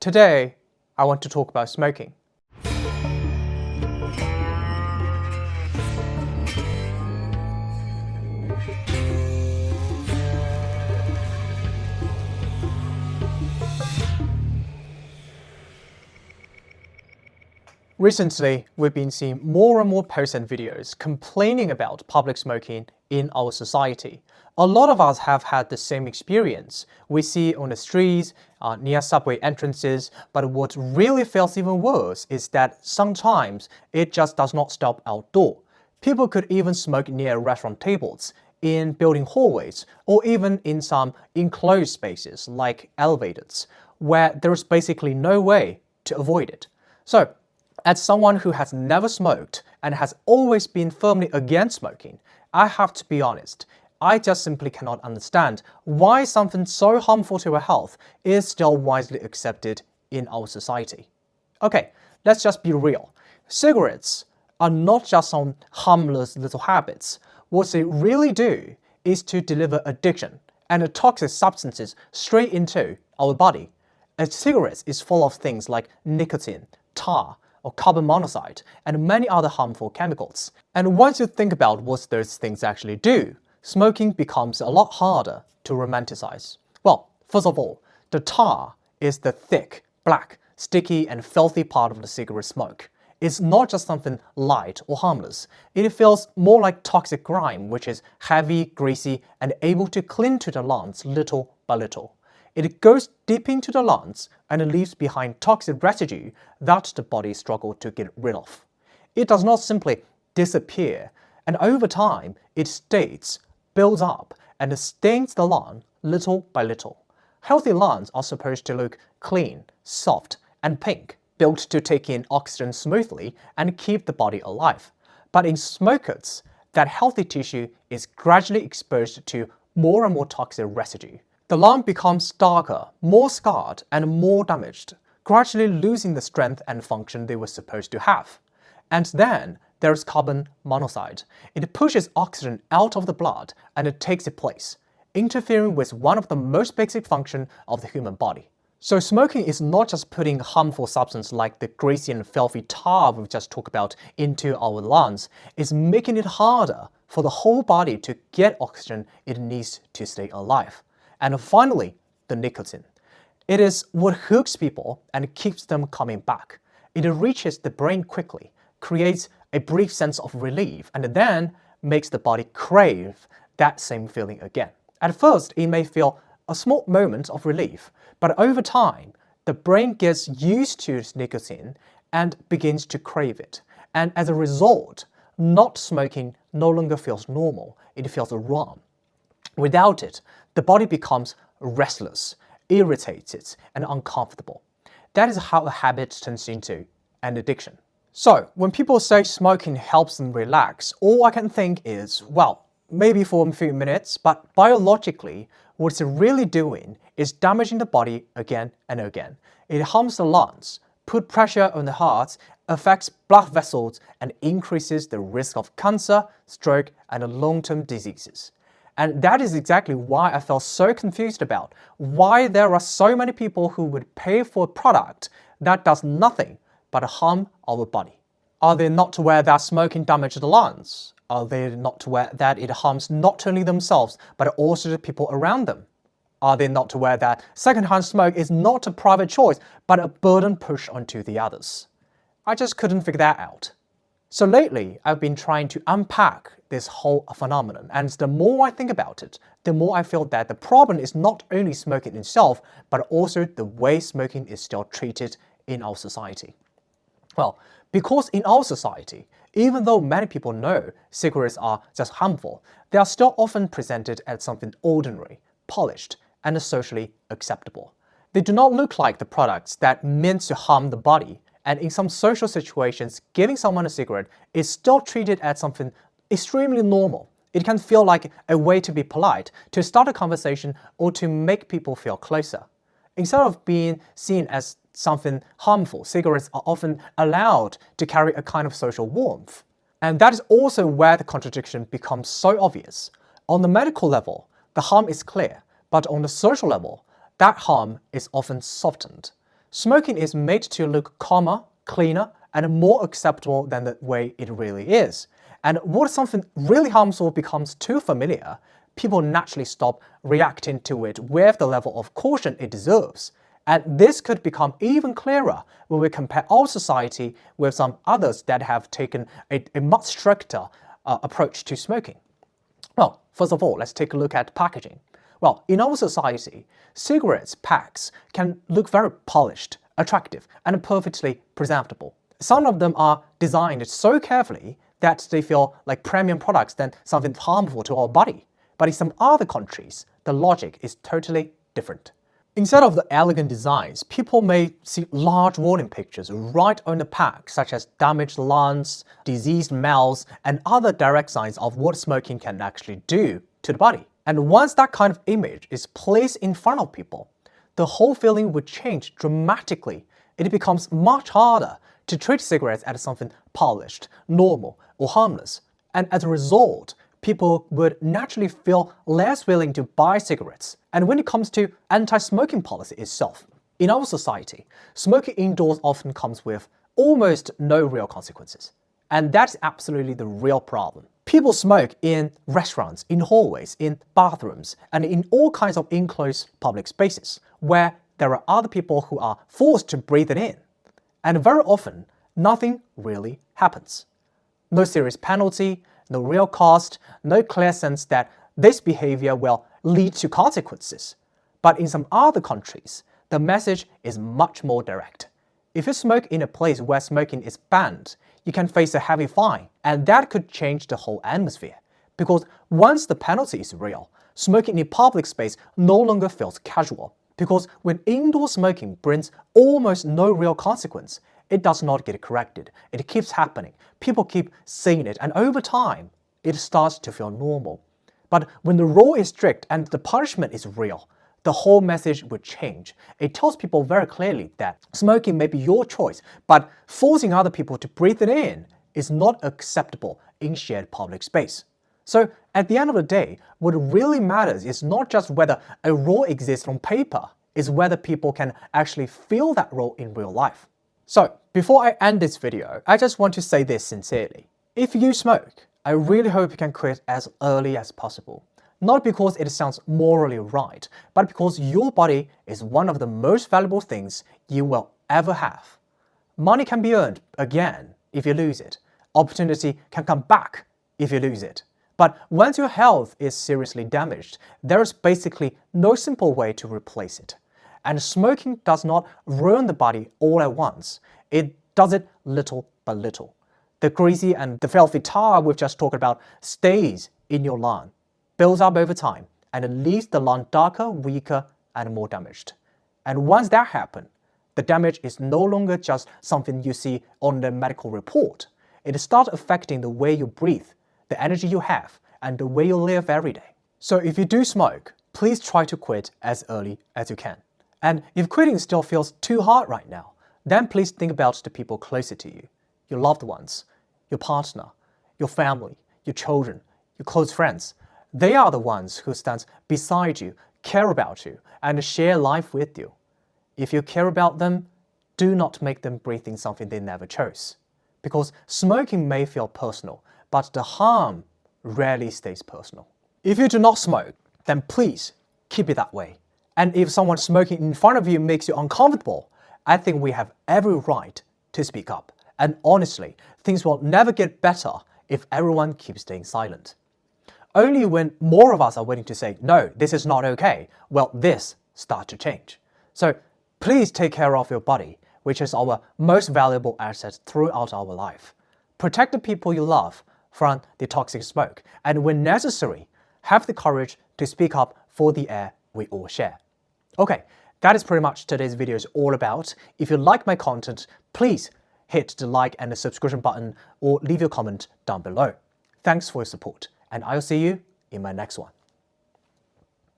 Today, I want to talk about smoking. Recently, we've been seeing more and more posts and videos complaining about public smoking in our society. A lot of us have had the same experience. We see it on the streets, near subway entrances, but what really feels even worse is that sometimes it just does not stop outdoor. People could even smoke near restaurant tables, in building hallways, or even in some enclosed spaces like elevators, where there is basically no way to avoid it. So, as someone who has never smoked and has always been firmly against smoking, I have to be honest, I just simply cannot understand why something so harmful to our health is still widely accepted in our society. Okay, let's just be real. Cigarettes are not just some harmless little habits. What they really do is to deliver addiction and toxic substances straight into our body. A cigarette is full of things like nicotine, tar, or carbon monoxide, and many other harmful chemicals. And once you think about what those things actually do, smoking becomes a lot harder to romanticize. Well, first of all, the tar is the thick, black, sticky, and filthy part of the cigarette smoke. It's not just something light or harmless. It feels more like toxic grime, which is heavy, greasy, and able to cling to the lungs little by little. It goes deep into the lungs and leaves behind toxic residue that the body struggles to get rid of. It does not simply disappear, and over time it stays, builds up, and stains the lung little by little. Healthy lungs are supposed to look clean, soft, and pink, built to take in oxygen smoothly and keep the body alive. But in smokers, that healthy tissue is gradually exposed to more and more toxic residue. The lung becomes darker, more scarred, and more damaged, gradually losing the strength and function they were supposed to have. And then there's carbon monoxide. It pushes oxygen out of the blood and it takes its place, interfering with one of the most basic functions of the human body. So smoking is not just putting harmful substances like the greasy and filthy tar we've just talked about into our lungs, it's making it harder for the whole body to get oxygen it needs to stay alive. And finally, the nicotine. It is what hooks people and keeps them coming back. It reaches the brain quickly, creates a brief sense of relief, and then makes the body crave that same feeling again. At first, it may feel a small moment of relief, but over time, the brain gets used to nicotine and begins to crave it. And as a result, not smoking no longer feels normal, it feels wrong. Without it, the body becomes restless, irritated, and uncomfortable. That is how a habit turns into an addiction. So, when people say smoking helps them relax, all I can think is, well, maybe for a few minutes, but biologically, what it's really doing is damaging the body again and again. It harms the lungs, puts pressure on the heart, affects blood vessels, and increases the risk of cancer, stroke, and long-term diseases. And that is exactly why I felt so confused about why there are so many people who would pay for a product that does nothing but harm our body. Are they not aware that smoking damages the lungs? Are they not aware that it harms not only themselves but also the people around them? Are they not aware that secondhand smoke is not a private choice but a burden pushed onto the others? I just couldn't figure that out. So lately, I've been trying to unpack this whole phenomenon, and the more I think about it, the more I feel that the problem is not only smoking itself, but also the way smoking is still treated in our society. Well, because in our society, even though many people know cigarettes are just harmful, they are still often presented as something ordinary, polished, and socially acceptable. They do not look like the products that meant to harm the body, and in some social situations, giving someone a cigarette is still treated as something extremely normal. It can feel like a way to be polite, to start a conversation, or to make people feel closer. Instead of being seen as something harmful, cigarettes are often allowed to carry a kind of social warmth. And that is also where the contradiction becomes so obvious. On the medical level, the harm is clear, but on the social level, that harm is often softened. Smoking is made to look calmer, cleaner, and more acceptable than the way it really is. And once something really harmful becomes too familiar, people naturally stop reacting to it with the level of caution it deserves. And this could become even clearer when we compare our society with some others that have taken a much stricter approach to smoking. Well, first of all, let's take a look at packaging. Well, in our society, cigarettes packs can look very polished, attractive, and perfectly presentable. Some of them are designed so carefully that they feel like premium products than something harmful to our body. But in some other countries, the logic is totally different. Instead of the elegant designs, people may see large warning pictures right on the pack, such as damaged lungs, diseased mouths, and other direct signs of what smoking can actually do to the body. And once that kind of image is placed in front of people, the whole feeling would change dramatically. It becomes much harder to treat cigarettes as something polished, normal, or harmless. And as a result, people would naturally feel less willing to buy cigarettes. And when it comes to anti-smoking policy itself, in our society, smoking indoors often comes with almost no real consequences. And that's absolutely the real problem. People smoke in restaurants, in hallways, in bathrooms, and in all kinds of enclosed public spaces where there are other people who are forced to breathe it in. And very often, nothing really happens. No serious penalty, no real cost, no clear sense that this behavior will lead to consequences. But in some other countries, the message is much more direct. If you smoke in a place where smoking is banned, you can face a heavy fine, and that could change the whole atmosphere. Because once the penalty is real, smoking in public space no longer feels casual. Because when indoor smoking brings almost no real consequence, it does not get corrected. It keeps happening. People keep seeing it, and over time, it starts to feel normal. But when the rule is strict and the punishment is real, the whole message would change. It tells people very clearly that smoking may be your choice, but forcing other people to breathe it in is not acceptable in shared public space. So at the end of the day, what really matters is not just whether a rule exists on paper, it's whether people can actually feel that rule in real life. So before I end this video, I just want to say this sincerely. If you smoke, I really hope you can quit as early as possible. Not because it sounds morally right, but because your body is one of the most valuable things you will ever have. Money can be earned again if you lose it. Opportunity can come back if you lose it. But once your health is seriously damaged, there is basically no simple way to replace it. And smoking does not ruin the body all at once. It does it little by little. The greasy and the filthy tar we've just talked about stays in your lung, builds up over time, and it leaves the lung darker, weaker, and more damaged. And once that happens, the damage is no longer just something you see on the medical report. It starts affecting the way you breathe, the energy you have, and the way you live every day. So if you do smoke, please try to quit as early as you can. And if quitting still feels too hard right now, then please think about the people closer to you, your loved ones, your partner, your family, your children, your close friends. They are the ones who stand beside you, care about you, and share life with you. If you care about them, do not make them breathe in something they never chose. Because smoking may feel personal, but the harm rarely stays personal. If you do not smoke, then please keep it that way. And if someone smoking in front of you makes you uncomfortable, I think we have every right to speak up. And honestly, things will never get better if everyone keeps staying silent. Only when more of us are willing to say, no, this is not okay, will this start to change. So please take care of your body, which is our most valuable asset throughout our life. Protect the people you love from the toxic smoke, and when necessary, have the courage to speak up for the air we all share. Okay, that is pretty much today's video is all about. If you like my content, please hit the like and the subscription button or leave your comment down below. Thanks for your support, and I'll see you in my next one.